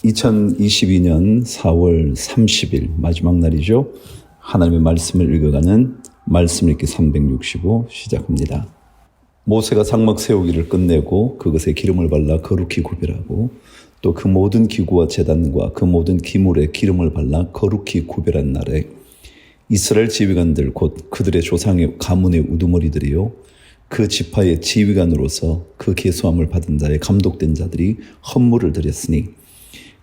2022년 4월 30일 마지막 날이죠. 하나님의 말씀을 읽어가는 말씀 읽기 365 시작합니다. 모세가 장막 세우기를 끝내고 그것에 기름을 발라 거룩히 구별하고 또 그 모든 기구와 제단과 그 모든 기물에 기름을 발라 거룩히 구별한 날에 이스라엘 지휘관들 곧 그들의 조상의 가문의 우두머리들이요 그 지파의 지휘관으로서 그 계수함을 받은 자의 감독된 자들이 헌물을 드렸으니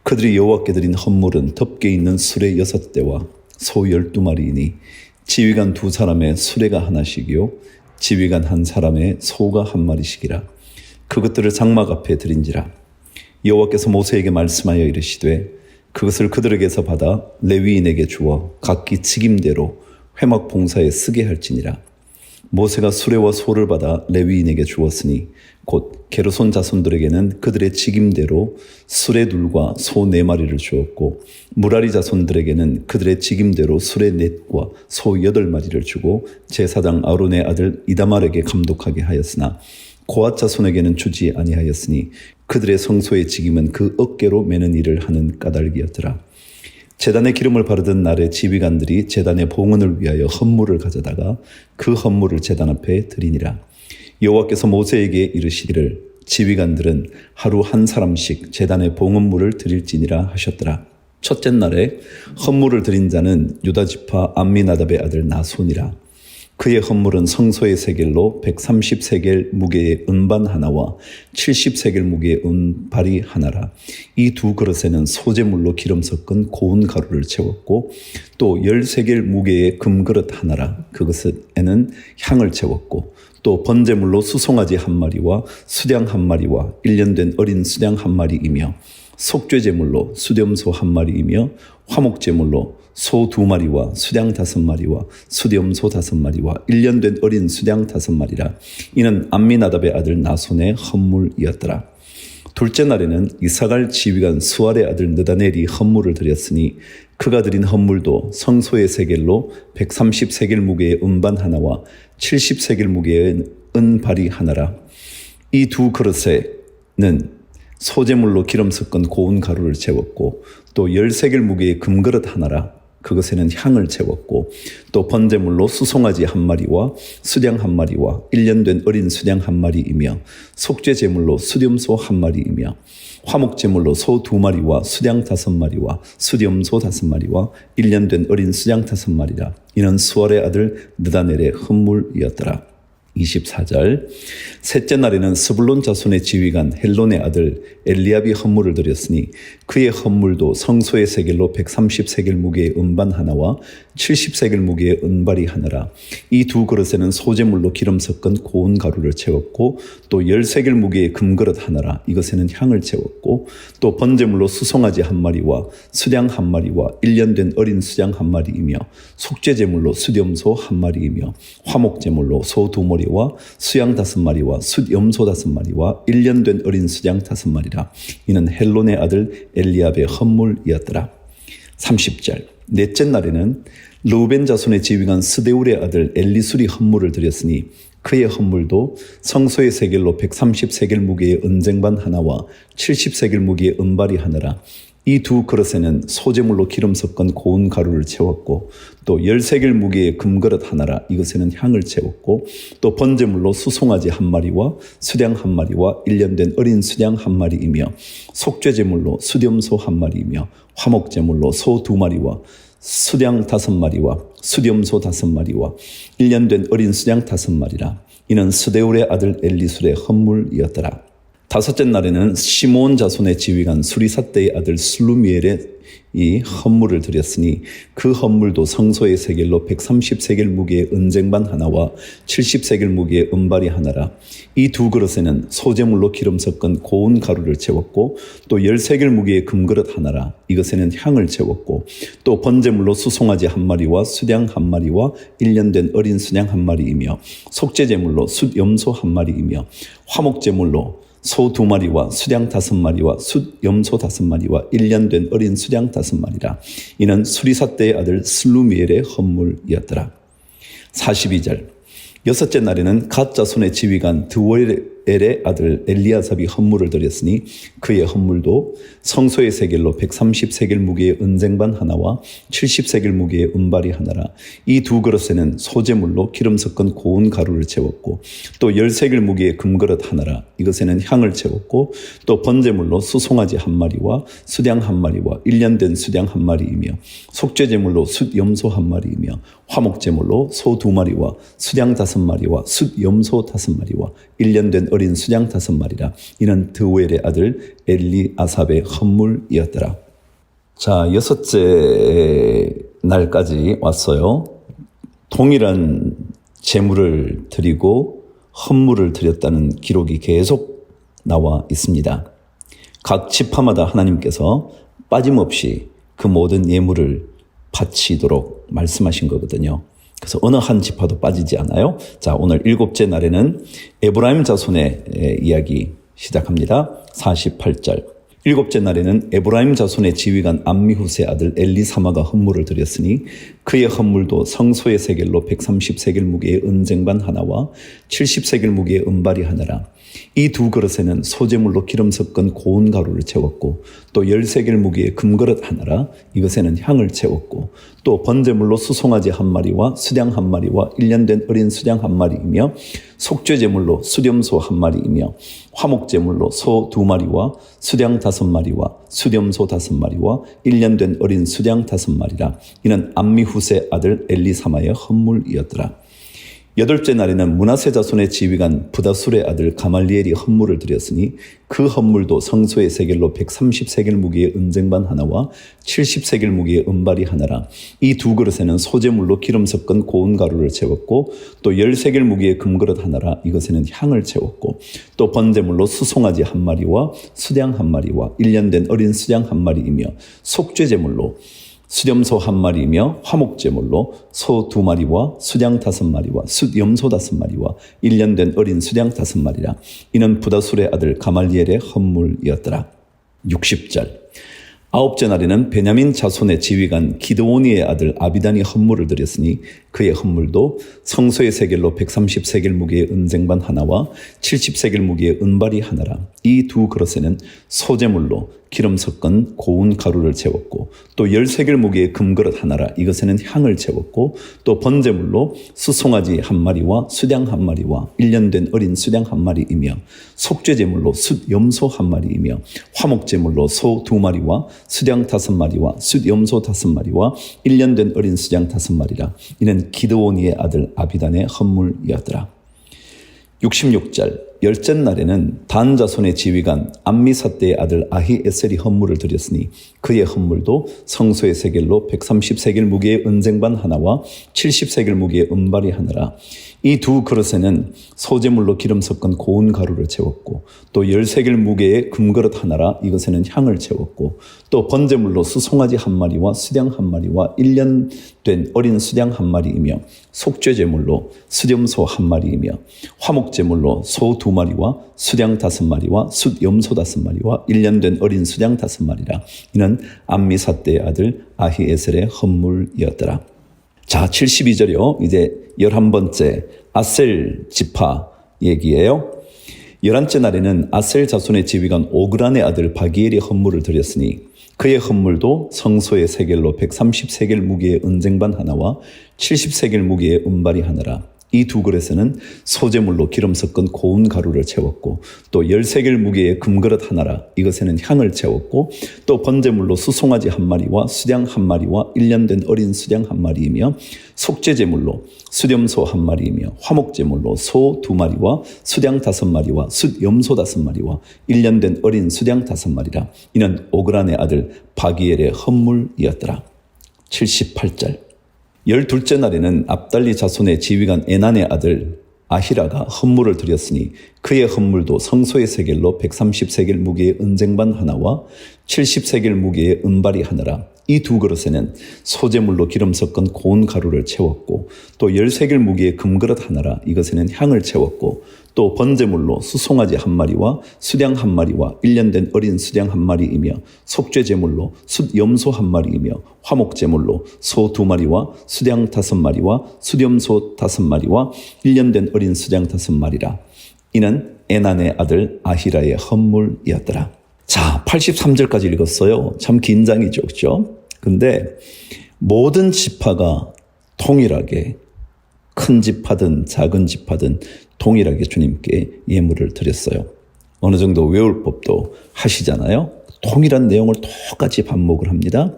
그들이 여호와께 드린 헌물은 덮개 있는 수레 6대와 소 12마리이니 지휘관 2사람의 수레가 하나씩이요 지휘관 1사람의 소가 1마리씩이라. 그것들을 장막 앞에 드린지라. 여호와께서 모세에게 말씀하여 이르시되 그것을 그들에게서 받아 레위인에게 주어 각기 직임대로 회막 봉사에 쓰게 할지니라. 모세가 수레와 소를 받아 레위인에게 주었으니 곧 게르손 자손들에게는 그들의 직임대로 수레 둘과 소 4마리를 주었고 무라리 자손들에게는 그들의 직임대로 수레 4과 소 8마리를 주고 제사장 아론의 아들 이다말에게 감독하게 하였으나 고앗 자손에게는 주지 아니하였으니 그들의 성소의 직임은 그 어깨로 매는 일을 하는 까닭이었더라. 제단에 기름을 바르던 날에 지휘관들이 제단의 봉헌을 위하여 헌물을 가져다가 그 헌물을 제단 앞에 드리니라. 여호와께서 모세에게 이르시기를 지휘관들은 하루 1사람씩 제단의 봉헌물을 드릴지니라 하셨더라. 첫째 날에 헌물을 드린 자는 유다지파 암미나답의 아들 나손이라. 그의 헌물은 성소의 세겔로 130세겔 무게의 은반 하나와 70세겔 무게의 은발이 하나라. 이 2 그릇에는 소재물로 기름 섞은 고운 가루를 채웠고 또 10세겔 무게의 금그릇 하나라. 그것에는 향을 채웠고 또 번제물로 수송아지 1마리와 수량 1마리와 1년 된 어린 수량 1마리이며 속죄제물로 수렴소 1마리이며 화목제물로 소 2마리와 수량 5마리와 수렴소 5마리와 1년 된 어린 수량 5마리라. 이는 암미나답의 아들 나손의 헌물이었더라. 둘째 날에는 이사갈 지휘관 수알의 아들 느다넬이 헌물을 드렸으니 그가 드린 헌물도 성소의 세겔로 130세겔 무게의 은반 하나와 70세겔 무게의 은발이 하나라. 이 2 그릇에는 소재물로 기름 섞은 고운 가루를 채웠고 또 10세겔 무게의 금그릇 하나라. 그것에는 향을 채웠고 또 번제물로 수송아지 1마리와 수량 1마리와 1년 된 어린 수량 1마리이며 속죄제물로 수렴소 1마리이며 화목제물로 소 2마리와 수량 5마리와 수렴소 5마리와 1년 된 어린 수량 5마리라. 이는 수알의 아들 느다넬의 헌물이었더라. 24절 셋째 날에는 스불론 자손의 지휘관 헬론의 아들 엘리압이 헌물을 드렸으니 그의 헌물도 성소의 세겔로 130세겔 무게의 은반 하나와 70세겔 무게의 은발이 하나라. 이 2 그릇에는 소재물로 기름 섞은 고운 가루를 채웠고 또 10세겔 무게의 금그릇 하나라. 이것에는 향을 채웠고 또 번제물로 수송아지 1마리와 수량 1마리와 1년 된 어린 수량 1마리이며 속죄제물로 수렴소 1마리이며 화목제물로 소 2마리 와 수양 5마리와 숫염소 5마리와 1년 된 어린 수양 5마리라. 이는 헬론의 아들 엘리압의 헌물이었더라. 30절 넷째 날에는 르우벤 자손의 지휘관 스데울의 아들 엘리술이 헌물을 드렸으니 그의 헌물도 성소의 세겔로 130세겔 무게의 은쟁반 하나와 70세겔 무게의 은발이 하나라. 이 2 그릇에는 소재물로 기름 섞은 고운 가루를 채웠고 또 10세겔 무게의 금그릇 하나라. 이것에는 향을 채웠고 또 번제물로 수송아지 1마리와 수량 1마리와 1년 된 어린 수량 1마리이며 속죄제물로 수렴소 1마리이며 화목제물로 소 2마리와 수량 5마리와 수렴소 5마리와 1년 된 어린 수량 5마리라. 이는 스데울의 아들 엘리술의 헌물이었더라. 다섯째 날에는 시므온 자손의 지휘관 수리삿대의 아들 슬루미엘의 이 헌물을 드렸으니 그 헌물도 성소의 세겔로 130세겔 무게의 은쟁반 하나와 70세겔 무게의 은발이 하나라. 이 2 그릇에는 소재물로 기름 섞은 고운 가루를 채웠고 또 10세겔 무게의 금그릇 하나라. 이것에는 향을 채웠고 또 번제물로 수송아지 1마리와 수량 1마리와 1년 된 어린 수량 1마리이며 속죄제물로 숫염소 1마리이며 화목제물로 소 2마리와 수량 5마리와 숫염소 5마리와 1년 된 어린 수량 5마리라. 이는 수리삿대의 아들 슬루미엘의 헌물이었더라. 42절 여섯째 날에는 갓 자손의 지휘관 드월의 드우엘의 아들 엘리아삽이 헌물을 드렸으니 그의 헌물도 성소의 세겔로 130세겔 무게의 은쟁반 하나와 70세겔 무게의 은발이 하나라. 이 두 그릇에는 소재물로 기름 섞은 고운 가루를 채웠고 또 10세겔 무게의 금그릇 하나라. 이것에는 향을 채웠고 또 번제물로 수송아지 한 마리와 수량 한 마리와 1년 된 수량 한 마리이며 속죄제물로 숫염소 한 마리이며 화목제물로 소 2마리와 수량 5마리와 숫염소 5마리와 1년 된 어린 수량 5마리라. 이는 드우엘의 아들 엘리아삽의 헌물이었더라. 자, 6째 날까지 왔어요. 동일한 제물을 드리고 헌물을 드렸다는 기록이 계속 나와 있습니다. 각 지파마다 하나님께서 빠짐없이 그 모든 예물을 바치도록 말씀하신 거거든요. 그래서 어느 한 지파도 빠지지 않아요. 자, 오늘 7째 날에는 에브라임 자손의 이야기 시작합니다. 48절. 7째 날에는 에브라임 자손의 지휘관 암미후스의 아들 엘리사마가 헌물을 드렸으니 그의 헌물도 성소의 세겔로 130세겔 무게의 은쟁반 하나와 70세겔 무게의 은발이 하나라. 이 두 그릇에는 소재물로 기름 섞은 고운 가루를 채웠고 또 10세겔 무게의 금그릇 하나라. 이것에는 향을 채웠고 또 번제물로 수송아지 한 마리와 수량 한 마리와 1년 된 어린 수량 한 마리이며 속죄제물로 수렴소 한 마리이며 화목제물로 소 2마리와 수량 5마리와 수렴소 5마리와 1년 된 어린 수량 5마리라. 이는 암미후스의 아들 엘리사마의 헌물이었더라. 8째 날에는 므낫세 자손의 지휘관 부다술의 아들 가말리엘이 헌물을 드렸으니 그 헌물도 성소의 세겔로 130세겔 무게의 은쟁반 하나와 70세겔 무게의 은발이 하나라. 이 두 그릇에는 소재물로 기름 섞은 고운 가루를 채웠고 또 10세겔 무게의 금그릇 하나라. 이것에는 향을 채웠고 또 번제물로 수송아지 한 마리와 수량 한 마리와 1년 된 어린 수량 한 마리이며 속죄제물로 수렴소 한 마리이며 화목제물로 소 2마리와 수량 5마리와 숫염소 5마리와 1년 된 어린 수량 5마리라. 이는 부다술의 아들 가말리엘의 헌물이었더라. 60절. 9째 날에는 베냐민 자손의 지휘관 기드오니의 아들 아비단이 헌물을 드렸으니 그의 헌물도 성소의 세겔로 130세겔 무게의 은쟁반 하나와 70세겔 무게의 은발이 하나라. 이 두 그릇에는 소재물로 기름 섞은 고운 가루를 채웠고 또 10세겔 무게의 금그릇 하나라. 이것에는 향을 채웠고 또 번제물로 수송아지 한 마리와 수량 한 마리와 1년 된 어린 수량 한 마리이며 속죄제물로 숫염소 한 마리이며 화목제물로 소 2마리와 수량 5마리와 숫염소 5마리와 1년 된 어린 수량 5마리라. 이는 기드오니의 아들 아비단의 헌물이었더라. 66절. 10째 날에는 단 자손의 지휘관 암미사대의 아들 아히에셀이 헌물을 드렸으니 그의 헌물도 성소의 세겔로 130세겔 무게의 은쟁반 하나와 70세겔 무게의 은발이 하나라. 이 두 그릇에는 소재물로 기름 섞은 고운 가루를 채웠고 또 10세겔 무게의 금그릇 하나라. 이것에는 향을 채웠고 또 번제물로 수송아지 한 마리와 수량 한 마리와 1년 된 어린 수량 한 마리이며 속죄제물로 수렴소 한 마리이며 화목제물로 소 2마리와 수량 5마리와 숫염소 5마리와 1년 된 어린 수량 5마리라. 이는 암미사대의 아들 아히에셀의 헌물이었더라. 자, 72절이요. 이제 11번째 아셀 지파 얘기예요. 11째 날에는 아셀 자손의 지휘관 오그란의 아들 바기엘이 헌물을 드렸으니 그의 헌물도 성소의 세겔로 130세겔 무게의 은쟁반 하나와 70세겔 무게의 은발이 하나라. 이 두 그릇에는 소재물로 기름 섞은 고운 가루를 채웠고 또 10세겔 무게의 금그릇 하나라. 이것에는 향을 채웠고 또 번제물로 수송아지 한 마리와 수량 한 마리와 1년 된 어린 수량 한 마리이며 속죄제물로 수렴소 한 마리이며 화목제물로 소 2마리와 수량 5마리와 숫염소 5마리와 1년 된 어린 수량 5마리라. 이는 오그란의 아들 바기엘의 헌물이었더라. 78절. 12째 날에는 압달리 자손의 지휘관 에난의 아들 아히라가 헌물을 드렸으니 그의 헌물도 성소의 세겔로 130세겔 무게의 은쟁반 하나와 70세겔 무게의 은발이 하나라. 이 두 그릇에는 소재물로 기름 섞은 고운 가루를 채웠고 또 10세겔 무게의 금그릇 하나라. 이것에는 향을 채웠고 또 번제물로 수송아지 한 마리와 수량 한 마리와 1년 된 어린 수량 한 마리이며 속죄제물로 숫염소 한 마리이며 화목제물로 소 2마리와 수량 5마리와 숫염소 5마리와 1년 된 어린 수량 5마리라. 이는 에난의 아들 아히라의 헌물이었더라. 자, 83절까지 읽었어요. 참 긴장이죠, 그렇죠? 근데 모든 지파가 동일하게 큰 지파든 작은 지파든 동일하게 주님께 예물을 드렸어요. 어느 정도 외울 법도 하시잖아요. 동일한 내용을 똑같이 반복을 합니다.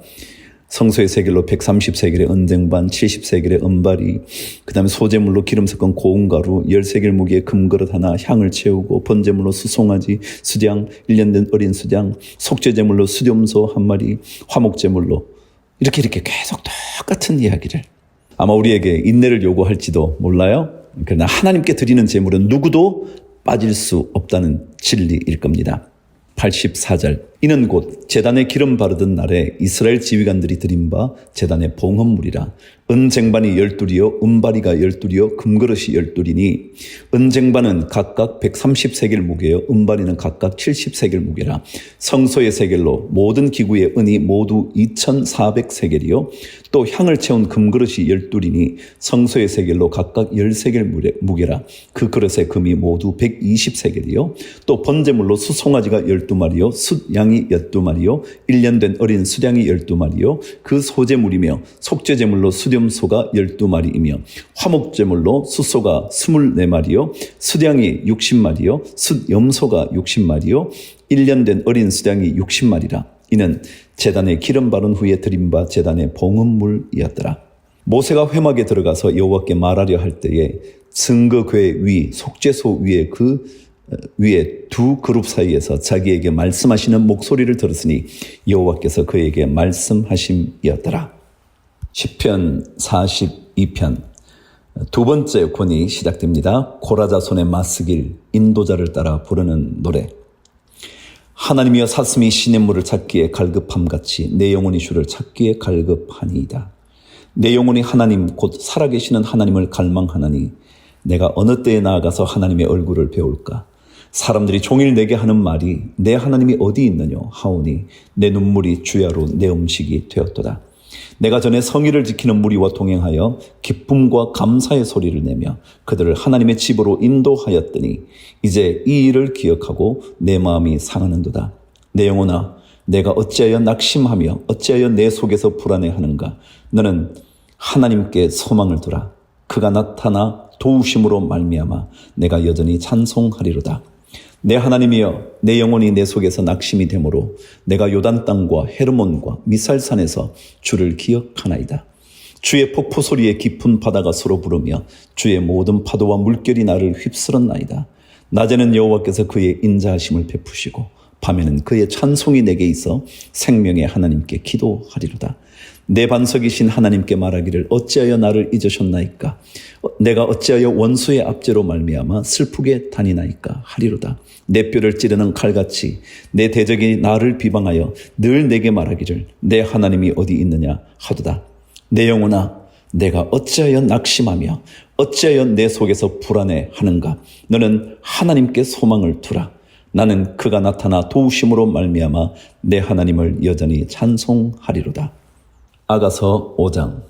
성소의 세겔로 130세겔의 은쟁반, 70세겔의 은발이, 그 다음에 소재물로 기름 섞은 고운 가루, 10세겔 무게의 금그릇 하나, 향을 채우고, 번제물로 수송아지, 수장, 1년 된 어린 수장, 속죄제물로 수염소 한 마리, 화목제물로 이렇게 계속 똑같은 이야기를. 아마 우리에게 인내를 요구할지도 몰라요. 그러나 하나님께 드리는 제물은 누구도 빠질 수 없다는 진리일 겁니다. 84절. 이는 곧 제단에 기름 바르던 날에 이스라엘 지휘관들이 드린 바 제단의 봉헌물이라. 은쟁반이 12이요 은바리가 12이요 금그릇이 12이니 은쟁반은 각각 130세겔 무게요 은바리는 각각 70세겔 무게라. 성소의 세겔로 모든 기구의 은이 모두 2400세겔이요 또 향을 채운 금그릇이 12이니 성소의 세겔로 각각 10세겔 무게라. 그 그릇의 금이 모두 120세겔이요 또 번제물로 수송아지가 12마리요 숫양이 12마리요 1년 된 어린 수량이 12마리요 그 소제물이며 속죄제물로 수염소가 12마리이며 화목제물로 숫소가 24마리요 수량이 60마리요 숫염소가 60마리요 1년 된 어린 수량이 60마리라. 이는 제단에 기름 바른 후에 드린 바 제단의 봉헌물이었더라. 모세가 회막에 들어가서 여호와께 말하려 할 때에 증거궤 위 속죄소 위에 두 그룹 사이에서 자기에게 말씀하시는 목소리를 들었으니 여호와께서 그에게 말씀하심이었더라. 시편 42편 두 번째 권이 시작됩니다. 고라자손의 마스길 인도자를 따라 부르는 노래. 하나님이여 사슴이 시냇물을 찾기에 갈급함같이 내 영혼이 주를 찾기에 갈급하니이다. 내 영혼이 하나님 곧 살아계시는 하나님을 갈망하나니 내가 어느 때에 나아가서 하나님의 얼굴을 배울까. 사람들이 종일 내게 하는 말이 내 하나님이 어디 있느냐 하오니 내 눈물이 주야로 내 음식이 되었도다. 내가 전에 성의를 지키는 무리와 동행하여 기쁨과 감사의 소리를 내며 그들을 하나님의 집으로 인도하였더니 이제 이 일을 기억하고 내 마음이 상하는도다. 내 영혼아 내가 어찌하여 낙심하며 어찌하여 내 속에서 불안해하는가. 너는 하나님께 소망을 두라. 그가 나타나 도우심으로 말미암아 내가 여전히 찬송하리로다. 내 하나님이여 내 영혼이 내 속에서 낙심이 되므로 내가 요단 땅과 헤르몬과 미살산에서 주를 기억하나이다. 주의 폭포 소리에 깊은 바다가 서로 부르며 주의 모든 파도와 물결이 나를 휩쓸었나이다. 낮에는 여호와께서 그의 인자하심을 베푸시고 밤에는 그의 찬송이 내게 있어 생명의 하나님께 기도하리로다. 내 반석이신 하나님께 말하기를 어찌하여 나를 잊으셨나이까. 내가 어찌하여 원수의 압제로 말미암아 슬프게 다니나이까 하리로다. 내 뼈를 찌르는 칼같이 내 대적이 나를 비방하여 늘 내게 말하기를 내 하나님이 어디 있느냐 하도다. 내 영혼아 내가 어찌하여 낙심하며 어찌하여 내 속에서 불안해하는가. 너는 하나님께 소망을 두라. 나는 그가 나타나 도우심으로 말미암아 내 하나님을 여전히 찬송하리로다. 아가서 5장.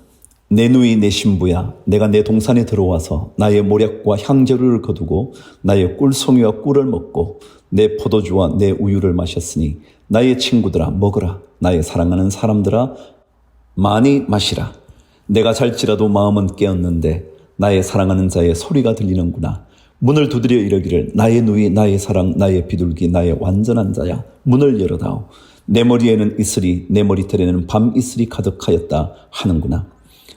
내 누이 내 신부야 내가 내 동산에 들어와서 나의 모략과 향저루를 거두고 나의 꿀송이와 꿀을 먹고 내 포도주와 내 우유를 마셨으니 나의 친구들아 먹으라. 나의 사랑하는 사람들아 많이 마시라. 내가 잘지라도 마음은 깨었는데 나의 사랑하는 자의 소리가 들리는구나. 문을 두드려 이르기를 나의 누이 나의 사랑 나의 비둘기 나의 완전한 자야 문을 열어다오. 내 머리에는 이슬이 내 머리털에는 밤 이슬이 가득하였다 하는구나.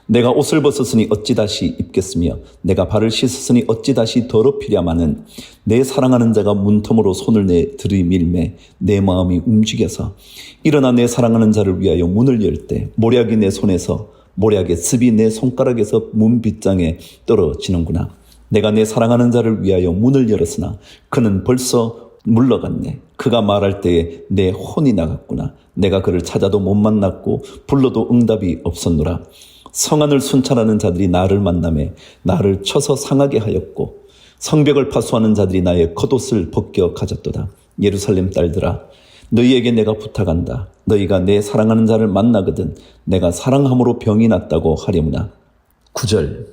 내가 옷을 벗었으니 어찌 다시 입겠으며 내가 발을 씻었으니 어찌 다시 더럽히랴마는 내 사랑하는 자가 문틈으로 손을 내 들이밀매 내 마음이 움직여서 일어나 내 사랑하는 자를 위하여 문을 열 때 모략이 내 손에서 모략의 습이 내 손가락에서 문 빗장에 떨어지는구나. 내가 내 사랑하는 자를 위하여 문을 열었으나 그는 벌써 물러갔네. 그가 말할 때에 내 혼이 나갔구나. 내가 그를 찾아도 못 만났고 불러도 응답이 없었노라. 성안을 순찰하는 자들이 나를 만나매 나를 쳐서 상하게 하였고 성벽을 파수하는 자들이 나의 겉옷을 벗겨 가졌도다. 예루살렘 딸들아 너희에게 내가 부탁한다. 너희가 내 사랑하는 자를 만나거든 내가 사랑함으로 병이 났다고 하려무나. 9절.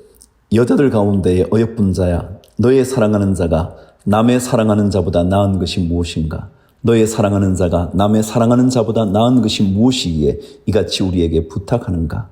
여자들 가운데에 어여쁜 자야 너의 사랑하는 자가 남의 사랑하는 자보다 나은 것이 무엇인가? 너의 사랑하는 자가 남의 사랑하는 자보다 나은 것이 무엇이기에 이같이 우리에게 부탁하는가?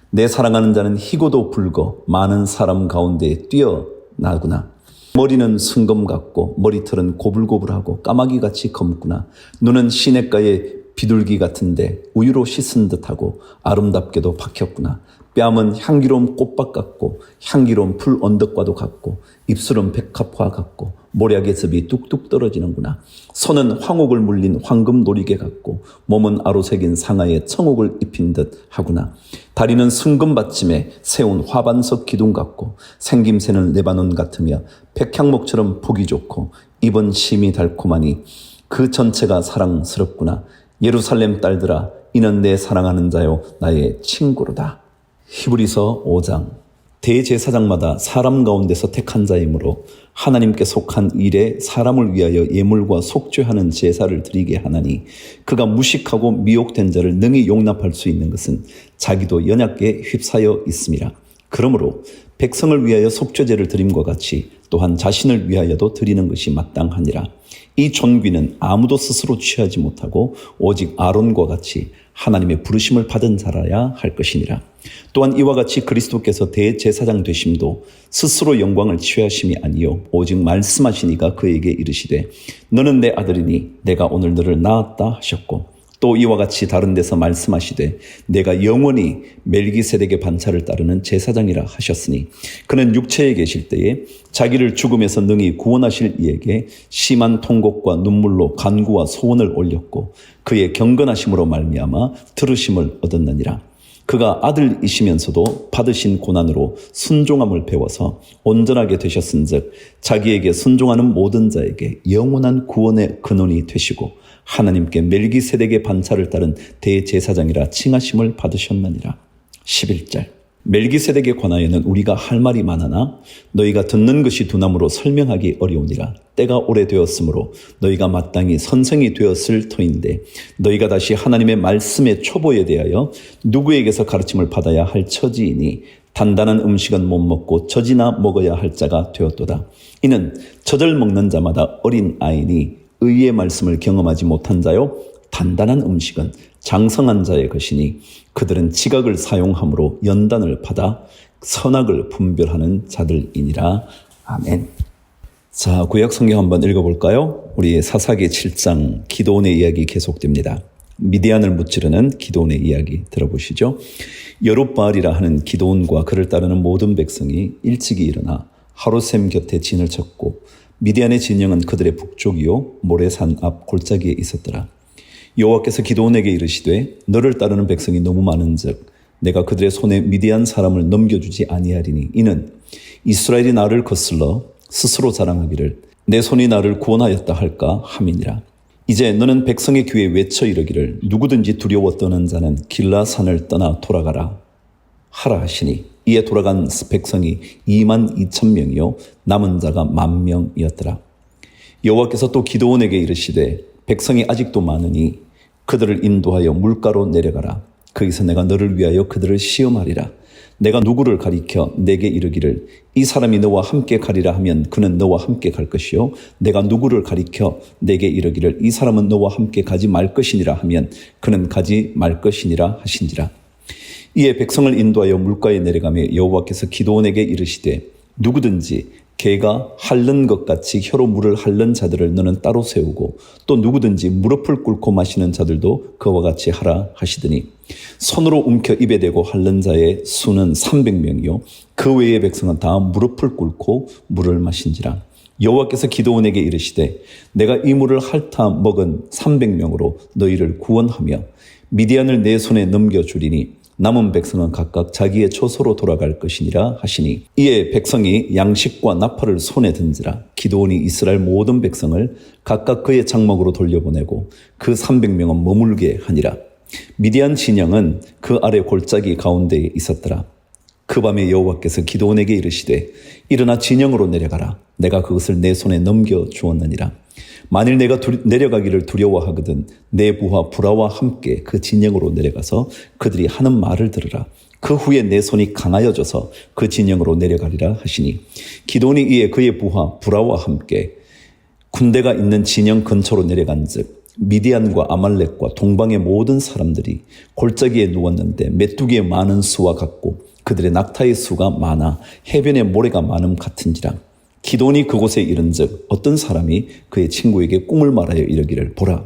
내 사랑하는 자는 희고도 붉어 많은 사람 가운데 뛰어나구나. 머리는 순금 같고 머리털은 고불고불하고 까마귀같이 검구나. 눈은 시냇가의 비둘기 같은데 우유로 씻은 듯하고 아름답게도 박혔구나. 뺨은 향기로운 꽃밭 같고 향기로운 풀 언덕과도 같고 입술은 백합화 같고 모략의 즙이 뚝뚝 떨어지는구나. 손은 황옥을 물린 황금 놀이개 같고 몸은 아로새긴 상아에 청옥을 입힌 듯 하구나. 다리는 순금 받침에 세운 화반석 기둥 같고 생김새는 레바논 같으며 백향목처럼 보기 좋고 입은 심이 달콤하니 그 전체가 사랑스럽구나. 예루살렘 딸들아, 이는 내 사랑하는 자요 나의 친구로다. 히브리서 5장. 대제사장마다 사람 가운데서 택한 자이므로 하나님께 속한 일에 사람을 위하여 예물과 속죄하는 제사를 드리게 하나니, 그가 무식하고 미혹된 자를 능히 용납할 수 있는 것은 자기도 연약게 휩싸여 있음이라. 그러므로 백성을 위하여 속죄제를 드림과 같이 또한 자신을 위하여도 드리는 것이 마땅하니라. 이 존귀는 아무도 스스로 취하지 못하고 오직 아론과 같이 하나님의 부르심을 받은 자라야 할 것이니라. 또한 이와 같이 그리스도께서 대제사장 되심도 스스로 영광을 취하심이 아니요 오직 말씀하시니가 그에게 이르시되 너는 내 아들이니 내가 오늘 너를 낳았다 하셨고, 또 이와 같이 다른 데서 말씀하시되 내가 영원히 멜기세덱의 반차를 따르는 제사장이라 하셨으니, 그는 육체에 계실 때에 자기를 죽음에서 능히 구원하실 이에게 심한 통곡과 눈물로 간구와 소원을 올렸고 그의 경건하심으로 말미암아 들으심을 얻었느니라. 그가 아들이시면서도 받으신 고난으로 순종함을 배워서 온전하게 되셨은즉 자기에게 순종하는 모든 자에게 영원한 구원의 근원이 되시고 하나님께 멜기세덱의 반차를 따른 대제사장이라 칭하심을 받으셨느니라. 11절. 멜기세덱에 관하여는 우리가 할 말이 많으나 너희가 듣는 것이 두나무로 설명하기 어려우니라. 때가 오래되었으므로 너희가 마땅히 선생이 되었을 터인데 너희가 다시 하나님의 말씀의 초보에 대하여 누구에게서 가르침을 받아야 할 처지이니 단단한 음식은 못 먹고 젖이나 먹어야 할 자가 되었도다. 이는 젖을 먹는 자마다 어린 아이니 의의 말씀을 경험하지 못한 자요 단단한 음식은 장성한 자의 것이니 그들은 지각을 사용함으로 연단을 받아 선악을 분별하는 자들이니라. 아멘. 자, 구약 성경 한번 읽어볼까요? 우리 사사기 7장 기드온의 이야기 계속됩니다. 미디안을 무찌르는 기드온의 이야기 들어보시죠. 여룹바알이라 하는 기드온과 그를 따르는 모든 백성이 일찍이 일어나 하루셈 곁에 진을 쳤고 미디안의 진영은 그들의 북쪽이요 모레산 앞 골짜기에 있었더라. 여호와께서 기드온에게 이르시되 너를 따르는 백성이 너무 많은즉 내가 그들의 손에 미디안 사람을 넘겨주지 아니하리니, 이는 이스라엘이 나를 거슬러 스스로 자랑하기를 내 손이 나를 구원하였다 할까 함이니라. 이제 너는 백성의 귀에 외쳐 이르기를 누구든지 두려워 떠는 자는 길라산을 떠나 돌아가라 하라 하시니, 이에 돌아간 백성이 22,000명이요 남은 자가 10,000명이었더라. 여호와께서 또 기드온에게 이르시되 백성이 아직도 많으니 그들을 인도하여 물가로 내려가라. 거기서 내가 너를 위하여 그들을 시험하리라. 내가 누구를 가리켜 내게 이르기를 이 사람이 너와 함께 가리라 하면 그는 너와 함께 갈 것이요, 내가 누구를 가리켜 내게 이르기를 이 사람은 너와 함께 가지 말 것이니라 하면 그는 가지 말 것이니라 하신지라. 이에 백성을 인도하여 물가에 내려가며 여호와께서 기드온에게 이르시되 누구든지 개가 핥는 것 같이 혀로 물을 핥는 자들을 너는 따로 세우고 또 누구든지 무릎을 꿇고 마시는 자들도 그와 같이 하라 하시더니, 손으로 움켜 입에 대고 핥는 자의 수는 300명이요 그 외의 백성은 다 무릎을 꿇고 물을 마신지라. 여호와께서 기드온에게 이르시되 내가 이 물을 핥아 먹은 300명으로 너희를 구원하며 미디안을 내 손에 넘겨주리니 남은 백성은 각각 자기의 초소로 돌아갈 것이니라 하시니, 이에 백성이 양식과 나팔을 손에 든지라. 기드온이 이스라엘 모든 백성을 각각 그의 장막으로 돌려보내고 그 300명은 머물게 하니라. 미디안 진영은 그 아래 골짜기 가운데에 있었더라. 그 밤에 여호와께서 기드온에게 이르시되 일어나 진영으로 내려가라. 내가 그것을 내 손에 넘겨주었느니라. 만일 내가 내려가기를 두려워하거든 내 부하 브라와 함께 그 진영으로 내려가서 그들이 하는 말을 들으라. 그 후에 내 손이 강하여져서 그 진영으로 내려가리라 하시니, 기드온이 이에 그의 부하 브라와 함께 군대가 있는 진영 근처로 내려간즉 미디안과 아말렉과 동방의 모든 사람들이 골짜기에 누웠는데 메뚜기의 많은 수와 같고 그들의 낙타의 수가 많아 해변의 모래가 많음 같은지라. 기드온이 그곳에 이른즉 어떤 사람이 그의 친구에게 꿈을 말하여 이르기를 보라,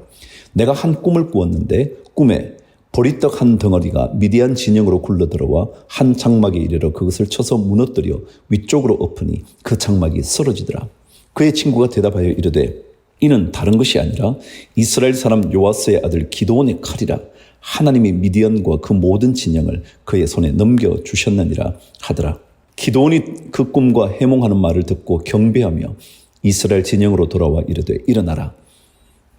내가 한 꿈을 꾸었는데 꿈에 보리떡 한 덩어리가 미디안 진영으로 굴러들어와 한 장막에 이르러 그것을 쳐서 무너뜨려 위쪽으로 엎으니 그 장막이 쓰러지더라. 그의 친구가 대답하여 이르되 이는 다른 것이 아니라 이스라엘 사람 요아스의 아들 기드온의 칼이라. 하나님이 미디안과 그 모든 진영을 그의 손에 넘겨주셨느니라 하더라. 기드온이 그 꿈과 해몽하는 말을 듣고 경배하며 이스라엘 진영으로 돌아와 이르되 일어나라,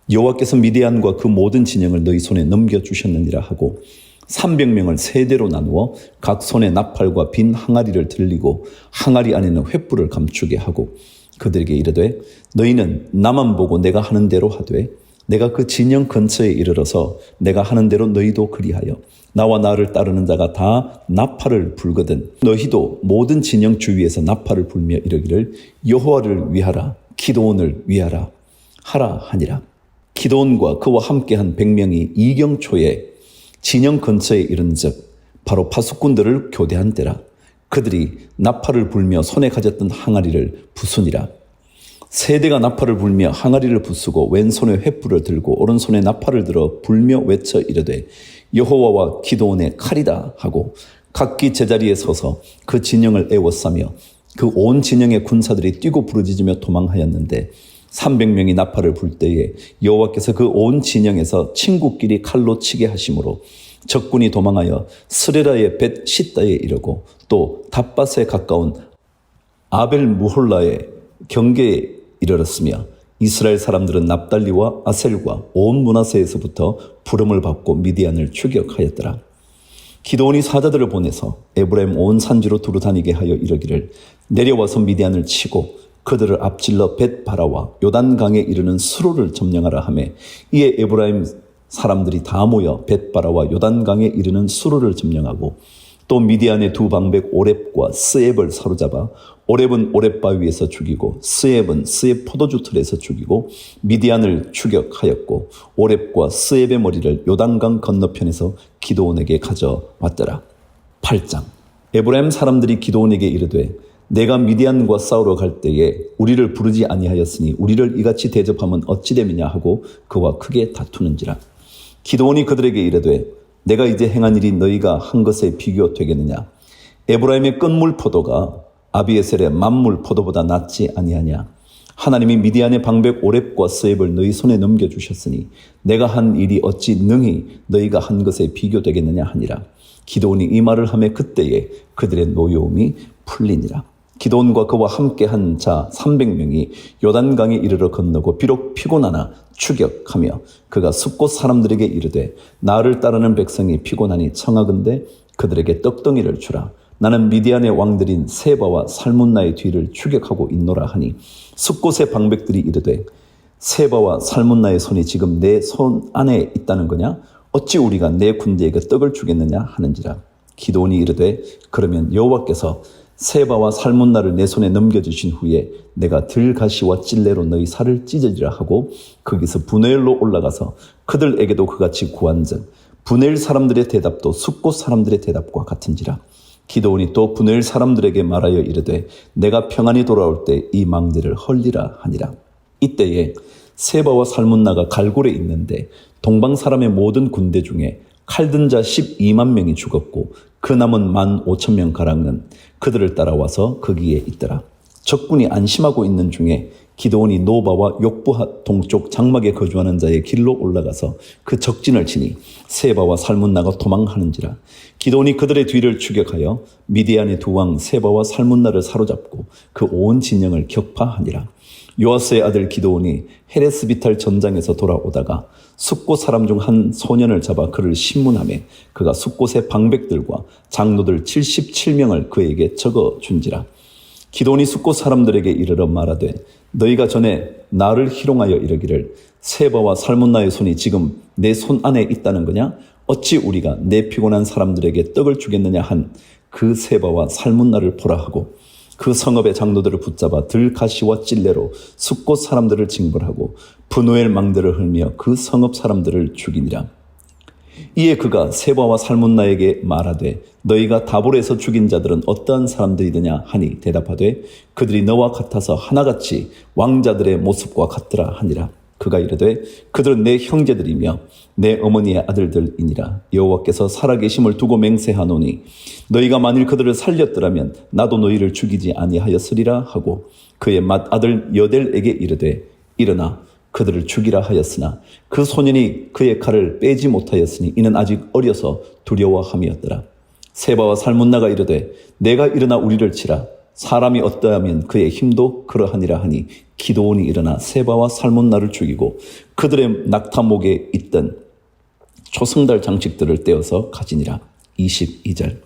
여호와께서 미디안과 그 모든 진영을 너희 손에 넘겨주셨느니라 하고 300명을 세 대로 나누어 각 손에 나팔과 빈 항아리를 들리고 항아리 안에는 횃불을 감추게 하고 그들에게 이르되 너희는 나만 보고 내가 하는 대로 하되 내가 그 진영 근처에 이르러서 내가 하는 대로 너희도 그리하여 나와 나를 따르는 자가 다 나팔을 불거든 너희도 모든 진영 주위에서 나팔을 불며 이르기를 여호와를 위하라, 기드온을 위하라 하라 하니라. 기드온과 그와 함께한 100명이 이경초에 진영 근처에 이른즉 바로 파수꾼들을 교대한 때라. 그들이 나팔을 불며 손에 가졌던 항아리를 부수니라. 세대가 나팔을 불며 항아리를 부수고 왼손에 횃불을 들고 오른손에 나팔을 들어 불며 외쳐 이르되 여호와와 기드온의 칼이다 하고 각기 제자리에 서서 그 진영을 에워싸며 그 온 진영의 군사들이 뛰고 부르짖으며 도망하였는데 300명이 나팔을 불 때에 여호와께서 그 온 진영에서 친구끼리 칼로 치게 하심으로 적군이 도망하여 스레라의 벳 시다에 이르고 또 답밭에 가까운 아벨 무홀라의 경계에 이르렀으며 이스라엘 사람들은 납달리와 아셀과 온 므낫세에서부터 부름을 받고 미디안을 추격하였더라. 기드온이 사자들을 보내서 에브라임 온 산지로 두루다니게 하여 이르기를 내려와서 미디안을 치고 그들을 앞질러 벳바라와 요단강에 이르는 수로를 점령하라 하매 이에 에브라임 사람들이 다 모여 벳바라와 요단강에 이르는 수로를 점령하고 또 미디안의 두 방백 오렙과 스앱을 사로잡아 오렙은 오렙 바위에서 죽이고 스앱은 스앱 포도주 틀에서 죽이고 미디안을 추격하였고 오렙과 스앱의 머리를 요단강 건너편에서 기드온에게 가져왔더라. 8장. 에브라임 사람들이 기드온에게 이르되 내가 미디안과 싸우러 갈 때에 우리를 부르지 아니하였으니 우리를 이같이 대접하면 어찌 됨이냐 하고 그와 크게 다투는지라. 기드온이 그들에게 이르되 내가 이제 행한 일이 너희가 한 것에 비교되겠느냐. 에브라임의 끈물 포도가 아비에셀의 만물 포도보다 낫지 아니하냐. 하나님이 미디안의 방백 오렙과 스앱을 너희 손에 넘겨주셨으니 내가 한 일이 어찌 능히 너희가 한 것에 비교되겠느냐 하니라. 기드온이 이 말을 하매 그때에 그들의 노여움이 풀리니라. 기드온과 그와 함께한 자 300명이 요단강에 이르러 건너고 비록 피곤하나 추격하며 그가 숫곳 사람들에게 이르되 나를 따르는 백성이 피곤하니 청하건대 그들에게 떡덩이를 주라. 나는 미디안의 왕들인 세바와 살문나의 뒤를 추격하고 있노라 하니 숫곳의 방백들이 이르되 세바와 살문나의 손이 지금 내 손 안에 있다는 거냐? 어찌 우리가 내 군대에게 떡을 주겠느냐 하는지라. 기드온이 이르되 그러면 여호와께서 세바와 살문나를 내 손에 넘겨주신 후에 내가 들가시와 찔레로 너희 살을 찢으리라 하고 거기서 브누엘로 올라가서 그들에게도 그같이 구한즉 브누엘 사람들의 대답도 숫곳 사람들의 대답과 같은지라. 기드온이 또 브누엘 사람들에게 말하여 이르되 내가 평안히 돌아올 때 이 망대를 헐리라 하니라. 이때에 세바와 살문나가 갈골에 있는데 동방 사람의 모든 군대 중에 칼든 자 12만 명이 죽었고 그 남은 15,000명 가량은 그들을 따라와서 거기에 있더라. 적군이 안심하고 있는 중에 기드온이 노바와 욕부 동쪽 장막에 거주하는 자의 길로 올라가서 그 적진을 치니 세바와 살문나가 도망하는지라. 기드온이 그들의 뒤를 추격하여 미디안의 두 왕 세바와 살문나를 사로잡고 그 온 진영을 격파하니라. 요아스의 아들 기드온이 헤레스비탈 전장에서 돌아오다가 숫곳 사람 중 한 소년을 잡아 그를 신문하며 그가 숫곳의 방백들과 장로들 77명을 그에게 적어준지라. 기드온이 숫곳 사람들에게 이르러 말하되 너희가 전에 나를 희롱하여 이르기를 세바와 살문나의 손이 지금 내 손 안에 있다는 거냐? 어찌 우리가 내 피곤한 사람들에게 떡을 주겠느냐 한 그 세바와 살문나를 보라 하고 그 성읍의 장로들을 붙잡아 들가시와 찔레로 숫곳 사람들을 징벌하고 분노의 망대를 흘며 그 성읍 사람들을 죽이니라. 이에 그가 세바와 살문나에게 말하되 너희가 다볼에서 죽인 자들은 어떠한 사람들이더냐 하니 대답하되 그들이 너와 같아서 하나같이 왕자들의 모습과 같더라 하니라. 그가 이르되 그들은 내 형제들이며 내 어머니의 아들들이니라. 여호와께서 살아계심을 두고 맹세하노니 너희가 만일 그들을 살렸더라면 나도 너희를 죽이지 아니하였으리라 하고 그의 맏아들 여델에게 이르되 일어나 그들을 죽이라 하였으나 그 소년이 그의 칼을 빼지 못하였으니 이는 아직 어려서 두려워함이었더라. 세바와 살문나가 이르되 내가 일어나 우리를 치라. 사람이 어떠하면 그의 힘도 그러하니라 하니 기드온이 일어나 세바와 살문나를 죽이고 그들의 낙타목에 있던 초승달 장식들을 떼어서 가지니라. 22절.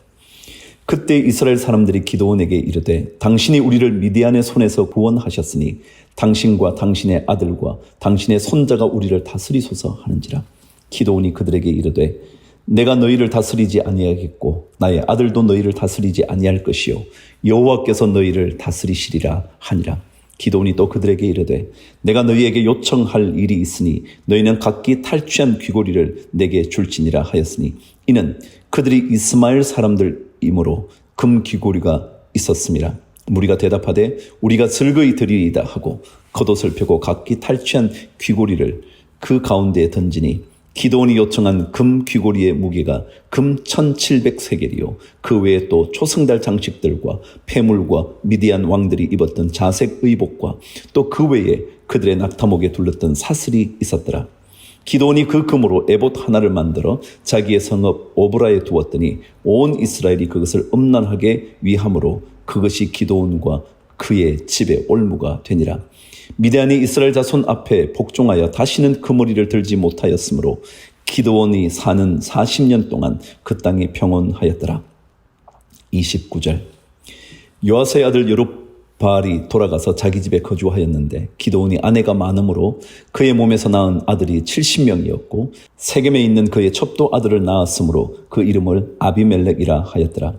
그때 이스라엘 사람들이 기드온에게 이르되 당신이 우리를 미디안의 손에서 구원하셨으니 당신과 당신의 아들과 당신의 손자가 우리를 다스리소서 하는지라. 기드온이 그들에게 이르되 내가 너희를 다스리지 아니하겠고 나의 아들도 너희를 다스리지 아니할 것이요 여호와께서 너희를 다스리시리라 하니라. 기드온이 또 그들에게 이르되 내가 너희에게 요청할 일이 있으니 너희는 각기 탈취한 귀고리를 내게 줄지니라 하였으니 이는 그들이 이스마엘 사람들이므로 금 귀고리가 있었음이라. 무리가 대답하되 우리가 슬그이 드리이다 하고 겉옷을 펴고 각기 탈취한 귀고리를 그 가운데에 던지니 기드온이 요청한 금 귀고리의 무게가 금 1700세겔이요 그 외에 또 초승달 장식들과 폐물과 미디안 왕들이 입었던 자색 의복과 또 그 외에 그들의 낙타목에 둘렀던 사슬이 있었더라. 기드온이 그 금으로 에봇 하나를 만들어 자기의 성읍 오브라에 두었더니 온 이스라엘이 그것을 음란하게 위함으로 그것이 기드온과 그의 집의 올무가 되니라. 미디안이 이스라엘 자손 앞에 복종하여 다시는 그 머리를 들지 못하였으므로 기드온이 사는 40년 동안 그 땅이 평온하였더라. 29절. 요아스의 아들 여룹바알이 돌아가서 자기 집에 거주하였는데 기드온이 아내가 많으므로 그의 몸에서 낳은 아들이 70명이었고 세겜에 있는 그의 첩도 아들을 낳았으므로 그 이름을 아비멜렉이라 하였더라.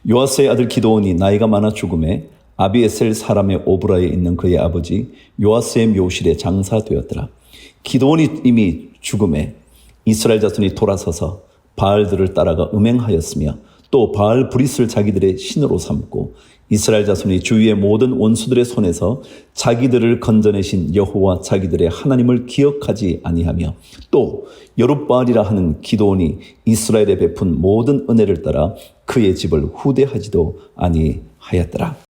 요아스의 아들 기드온이 나이가 많아 죽음에 아비에셀 사람의 오브라에 있는 그의 아버지 요아스의 묘실에 장사되었더라. 기드온이 이미 죽음에 이스라엘 자손이 돌아서서 바알들을 따라가 음행하였으며 또 바알 브릿을 자기들의 신으로 삼고 이스라엘 자손이 주위의 모든 원수들의 손에서 자기들을 건져내신 여호와 자기들의 하나님을 기억하지 아니하며 또 여룹바알이라 하는 기드온이 이스라엘에 베푼 모든 은혜를 따라 그의 집을 후대하지도 아니하였더라.